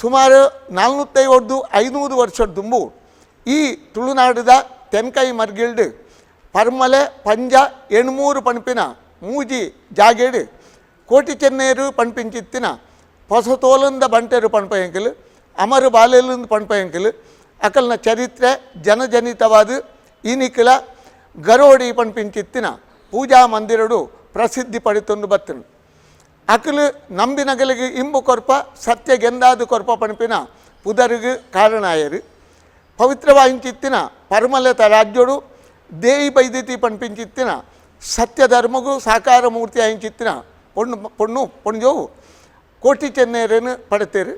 ಸುಮಾರು 450-500 ವರ್ಷದ ದುಂಬು ಈ ತುಳುನಾಡದ ತೆನ್ಕೈ ಮರ್ಗಿಲ್ಡ್ ಪರ್ಮಲೆ ಪಂಜ ಎಣ್ಮೂರು ಪಣಪಿನ ಮೂಜಿ ಜಾಗೇಡು ಕೋಟಿ ಚೆನ್ನೇರು ಪಣಪಿಂಚಿತ್ತಿನ ಹೊಸತೋಲಂದ ಬಂಟೇರು ಪಣಪಯಂಕಲು ಅಮರು ಬಾಲೆಲುಂದು ಪಣಪಯಂಕಲು ಅಕಲ್ನ ಚರಿತ್ರೆ ಜನಜನಿತವಾದ ಈನಿಕಲ ಗರೋಡಿ ಪಣಪಿಂಚಿತ್ತಿನ ಪೂಜಾ ಮಂದಿರಡು ಪ್ರಸಿದ್ಧಿ ಪಡಿತೊಂದು ಬತ್ತನು ಅಕಲು ನಂಬಿನಗಲಿಗೆ ಇಂಬು ಕೊರ್ಪ ಸತ್ಯ ಗೆಂದಾದು ಕೊರ್ಪ ಪಣಪಿನ ಪುದರಿಗೆ ಕಾರಣಾಯರು ಪವಿತ್ರವಾಯಿಂಚಿತ್ತಿನ ಪರ್ಮಲತ ರಾಜ್ಯೋಡು ದೇಯಿ ಬೈದಿತಿ ಪಣಪಿಂಚಿತ್ತಿನ ಸತ್ಯ ಧರ್ಮಗೂ ಸಾಕಾರ ಮೂರ್ತಿ ಆಯಿಂಚಿತ್ತಿನ ಪೊಣ್ಣು ಕೋಟಿ ಚೆನ್ನೇರನ್ನು ಪಡೆತೇರು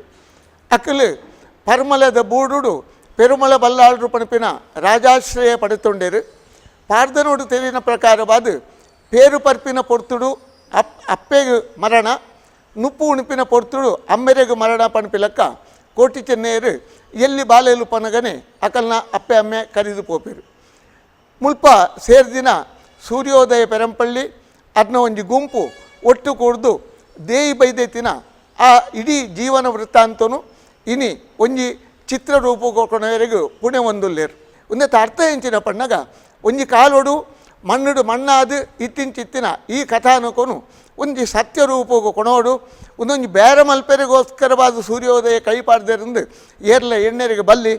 ಅಕಲು ಪರ್ಮಲದ ಬೂಡುಡು ಪೆರುಮಲ ಬಲ್ಲಾಳರು ಪಣಪಿನ ರಾಜಾಶ್ರಯ ಪಡೆತೊಂಡೇರು ಪಾರ್ದನೋಡು ತೆರಿನ ಪ್ರಕಾರವಾದ ಪೇರು ಪರ್ಪಿನ ಪೊರ್ತುಡು ಅಪ್ಪೆಗೆ ಮರಣ ನುಪ್ಪು ಉಣುಪಿನ ಪೊರ್ತುಡು ಅಮ್ಮೆರೆಗೆ ಮರಣ ಪಣಪಿಲಕ್ಕ ಕೋಟಿ ಚೆನ್ನೇರು ಎಲ್ಲಿ ಬಾಲೆಲು ಪನಗನೆ ಅಕಲ್ನ ಅಪ್ಪೆ ಅಮ್ಮೆ ಕರೆದು ಪೋಪೇರು ಮುಲ್ಪ ಸೇರ್ದಿನ ಸೂರ್ಯೋದಯ ಪೆರಂಪಳ್ಳಿ ಅದನ್ನ ಒಂಜಿ ಗುಂಪು ಒಟ್ಟು ಕೂಡ್ದು ದೇಯಿ ಬೈದೇತಿನ ಆ ಇಡೀ ಜೀವನ ವೃತ್ತಾಂತನು ಇನಿ ಒಂಜಿ ಚಿತ್ರರೂಪ ಕೊನೆವರೆಗೂ ಪುಣೆ ಒಂದುಲ್ಲೇರು ಒಂದೆತ್ತ ಅರ್ಥ ಹೆಂಚಿನ ಪಣ್ಣಗ ಒಂಜಿ ಕಾಲೋಡು ಮಣ್ಣುಡು ಮಣ್ಣಾದು ಇತ್ತಿಂಚಿತ್ತಿನ ಈ ಕಥಾನಕನು ಒಂಜಿ ಸತ್ಯರೂಪಗೂ ಕೊಣೋಡು ಒಂದೊಂದು ಬೇರೆ ಮಲ್ಪೆರಿಗೋಸ್ಕರವಾದ ಸೂರ್ಯೋದಯ ಕೈಪಾಡ್ದರಿಂದ ಏರ್ಲ ಎಣ್ಣೆರಿಗೆ ಬಲ್ಲಿ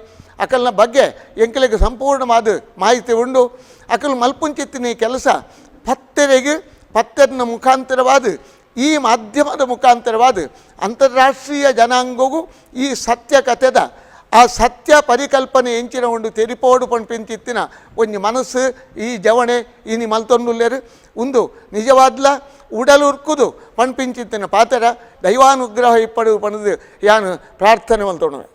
ಅಕಲ್ನ ಬಗ್ಗೆ ಎಂಕಲಿಗೆ ಸಂಪೂರ್ಣವಾದ ಮಾಹಿತಿ ಉಂಡು ಅಕಲ್ ಮಲ್ಪುಂಚಿತ್ತಿನ ಈ ಕೆಲಸ ಪತ್ತೆರಿನ ಮುಖಾಂತರವಾದ ಈ ಮಾಧ್ಯಮದ ಮುಖಾಂತರವಾದ ಅಂತಾರಾಷ್ಟ್ರೀಯ ಜನಾಂಗಗೂ ಈ ಸತ್ಯ ಕಥೆದ ಆ ಸತ್ಯ ಪರಿಕಲ್ಪನೆ ಎಂಚಿನ ಒಂದು ತೆರಿಪೋಡು ಪಣಪಿಂಚಿತ್ತಿನ ಒಂಜಿ ಮನಸ್ಸು ಈ ಜವಣೆ ಇನಿ ಮಲ್ತೊಂಡುಲ್ಲೇರು ಒಂದು ನಿಜವಾದ್ಲ ಉಡಲುರ್ಕುದು ಪಣಪಿಂಚಿತ್ತಿನ ಪಾತರ ದೈವಾನುಗ್ರಹ ಇಪ್ಪಡು ಪಣದು ಯಾನು ಪ್ರಾರ್ಥನೆ ಮಲ್ತೊಂಡುವೆ.